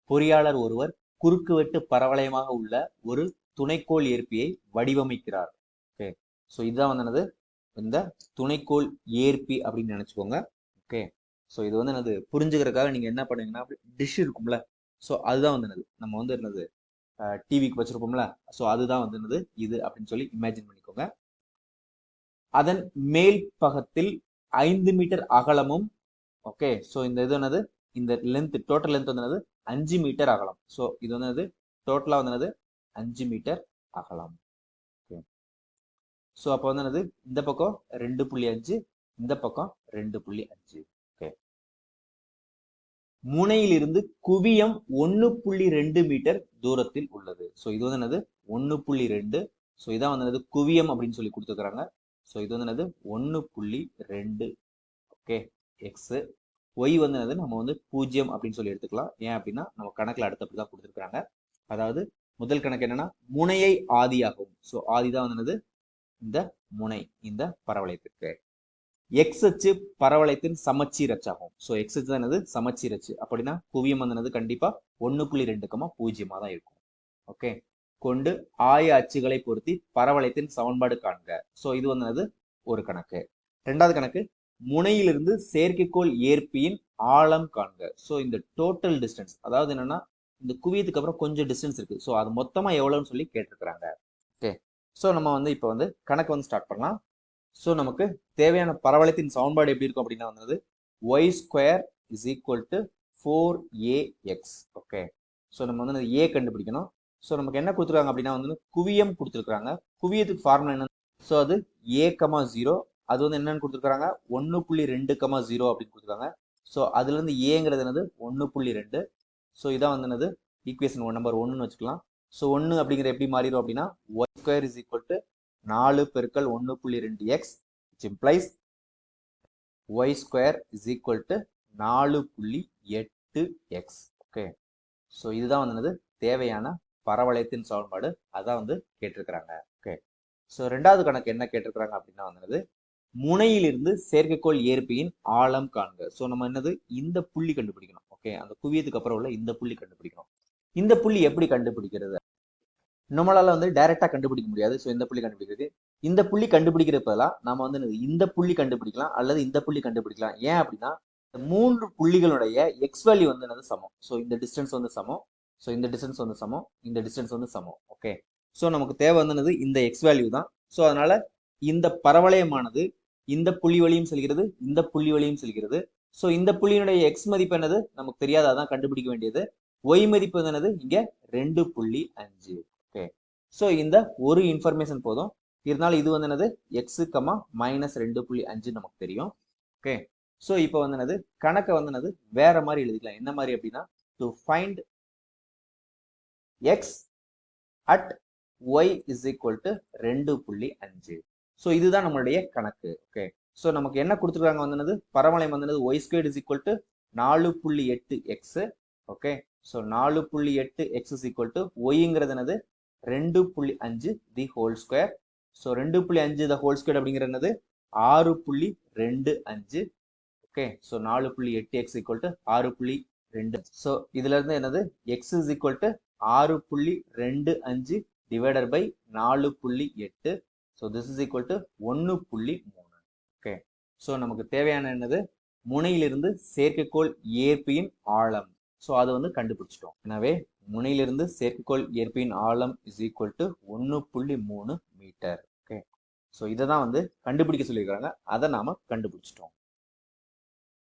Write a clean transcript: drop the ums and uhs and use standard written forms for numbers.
பொறியாளர் ஒருவர் குறுக்குவெட்டு பரவளையமாக உள்ள ஒரு துணைக்கோள் ஏற்பியை வடிவமைக்கிறார். ஓகே, ஸோ இதுதான் வந்து என்னது இந்த துணைக்கோள் ஏற்பி அப்படின்னு நினைச்சுக்கோங்க. ஓகே, ஸோ இது வந்து என்னது புரிஞ்சுக்கிறதுக்காக நீங்க என்ன பண்ணுவீங்கன்னா டிஷ் இருக்கும்ல, ஸோ அதுதான் வந்து என்னது நம்ம வந்து என்னது டிவிக்கு வச்சிருப்போம்ல, ஸோ அதுதான் வந்து என்னது இது அப்படின்னு சொல்லி இமேஜின் பண்ணிக்கோங்க. அதன் மேல் பக்கத்தில் 5 மீட்டர் அகலமும், ஓகே, ஸோ இந்த இது என்னது இந்த லென்த் டோட்டல் லென்த் வந்து என்னது 5 மீட்டர் அகலம். ஸோ இது வந்து என்னது டோட்டலா வந்து என்னது 5 மீட்டர் அகலம். ஓகே, ஸோ அப்போ வந்து என்னது இந்த பக்கம் 2.5, இந்த பக்கம் 2.5. ஓகே, முனையிலிருந்து குவியம் 1.2 மீட்டர் தூரத்தில் உள்ளது. ஸோ இது வந்து என்னது 1.2. ஸோ இதான் வந்து என்னது குவியம் அப்படின்னு சொல்லி கொடுத்துருக்காங்க. ஸோ இது வந்து என்னது 1.2. Okay, X. ஒய் வந்து என்னது நம்ம வந்து 0 அப்படின்னு சொல்லி எடுத்துக்கலாம். ஏன் அப்படின்னா நம்ம கணக்குல அடுத்தபடி தான் கொடுத்துருக்காங்க. அதாவது முதல் கணக்கு என்னன்னா முனையை ஆதியாகும். ஸோ ஆதி தான் வந்து என்னது இந்த முனை இந்த பரவளையத்திற்கு. எக்ஸ் அச்சு பரவளையத்தின் சமச்சீர் அச்சாகும். ஸோ எக்ஸ் அச்சு தான் என்னது சமச்சீர் அச்சு. அப்படின்னா குவியம் வந்து என்னது கண்டிப்பா 1.2,0 தான் இருக்கும். ஓகே, கொண்டு ஆய அச்சுகளை பொருத்தி பரவளையத்தின் சமன்பாடு காண்க. ஸோ இது வந்து என்னது ஒரு கணக்கு. ரெண்டாவது கணக்கு முனையிலிருந்து செயற்கைக்கோள் ஏற்பியின் ஆழம் காண்க. ஸோ இந்த டோட்டல் டிஸ்டன்ஸ், அதாவது என்னன்னா இந்த குவியத்துக்கு அப்புறம் கொஞ்சம் டிஸ்டன்ஸ் இருக்கு. ஸோ அது மொத்தமா எவ்வளவுன்னு சொல்லி கேட்டிருக்கிறாங்க. ஓகே, ஸோ நம்ம வந்து இப்போ வந்து கணக்கு வந்து ஸ்டார்ட் பண்ணலாம். ஸோ நமக்கு தேவையான பரவளையத்தின் சமன்பாடு எப்படி இருக்கும் அப்படின்னா வந்து Y square is equal to 4ax. Okay, so நம்ம வந்து ஏ கண்டுபிடிக்கணும். ஸோ நமக்கு என்ன கொடுத்துருக்காங்க அப்படின்னா வந்து குவியம் கொடுத்துருக்காங்க. குவியத்துக்கு ஃபார்முலா என்ன? ஸோ அது a,0. அது வந்து என்னன்னு கொடுத்துருக்காங்க 1.2,0 அப்படின்னு கொடுத்துருக்காங்க. ஸோ அதுல இருந்து ஏங்கிறது என்னது 1.2. ஸோ இதான் வந்து என்னது ஈக்குவேஷன் நம்பர் 1ன்னு வச்சுக்கலாம். ஸோ 1 அப்படிங்கிற எப்படி மாறிடும் அப்படின்னா Y square is equal to 4 பெருக்கல் 1.2x which implies y square is equal to 4.8x. Okay, so இதுதான் வந்து தேவையான பரவளையத்தின் சமன்பாடு. அதான் வந்து கேட்டிருக்கிறாங்க. ஓகே, ஸோ ரெண்டாவது கணக்கு என்ன கேட்டிருக்கிறாங்க அப்படின்னா வந்து முனையிலிருந்து செயற்கைக்கோள் ஏற்பியின் ஆழம் காண்க. ஸோ நம்ம என்னது இந்த புள்ளி கண்டுபிடிக்கணும். ஓகே, அந்த குவியத்துக்கு அப்புறம் உள்ள இந்த புள்ளி கண்டுபிடிக்கணும். இந்த புள்ளி எப்படி கண்டுபிடிக்கிறது? நம்மளால வந்து டைரக்டா கண்டுபிடிக்க முடியாது. ஸோ இந்த புள்ளி கண்டுபிடிக்கிறது, இந்த புள்ளி கண்டுபிடிக்கிறப்பெல்லாம் நம்ம வந்து இந்த புள்ளி கண்டுபிடிக்கலாம் அல்லது இந்த புள்ளி கண்டுபிடிக்கலாம். ஏன் அப்படின்னா இந்த 3 புள்ளிகளுடைய எக்ஸ் வேல்யூ வந்து என்னது சமம். ஸோ இந்த டிஸ்டன்ஸ் வந்து சமம், ஸோ இந்த டிஸ்டன்ஸ் வந்து சமம், இந்த டிஸ்டன்ஸ் வந்து சமம். ஓகே, ஸோ நமக்கு தேவை வந்து இந்த எக்ஸ் வேல்யூ தான். ஸோ அதனால இந்த பரவளையமானது இந்த புள்ளி வழியும் செல்கிறது, இந்த புள்ளி வழியும் செல்கிறது. ஸோ இந்த புள்ளியினுடைய எக்ஸ் மதிப்பு என்னது நமக்கு தெரியாது, அதான் கண்டுபிடிக்க வேண்டியது. ஒய் மதிப்பு என்னது இங்க 2.5. ஓகே, ஸோ இந்த ஒரு இன்ஃபர்மேஷன் போதும். இருந்தாலும் இது வந்து என்னது எக்ஸ் மைனஸ் 2.5 நமக்கு தெரியும். ஓகே, ஸோ இப்போ வந்து என்னது கணக்கை வந்து என்னது வேற மாதிரி எழுதிக்கலாம். என்ன மாதிரி அப்படின்னா to find X at Y is equal to 2.5. So இதுதான் நம்மளுடைய கணக்கு. ஓகே, ஸோ நமக்கு என்ன கொடுத்துருக்காங்க வந்து பரவளையம் வந்து Y square is equal to 4.8x. Okay, so 4.8x is equal to ஒய்ங்கிறது என்னது 2.5 the whole square. So 2.5 the whole square அப்படிங்கிறது என்னது 6.25. Okay, so 4.8x equal to 6.2. So இதுல இருந்து என்னது x is equal to 6.25 divided by 4.8. So this is equal to 1.3. Okay, so நமக்கு தேவையான என்னது முனையிலிருந்து செயற்கைக்கோள் ஏற்பியின் ஆழம். ஸோ அதை வந்து கண்டுபிடிச்சிட்டோம். எனவே முனையிலிருந்து செயற்கைக்கோள் ஏற்பியின் ஆழம் is equal to 1.3 metre. Okay, so இதை தான் வந்து கண்டுபிடிக்க சொல்லியிருக்காங்க, அதை நாம கண்டுபிடிச்சிட்டோம்.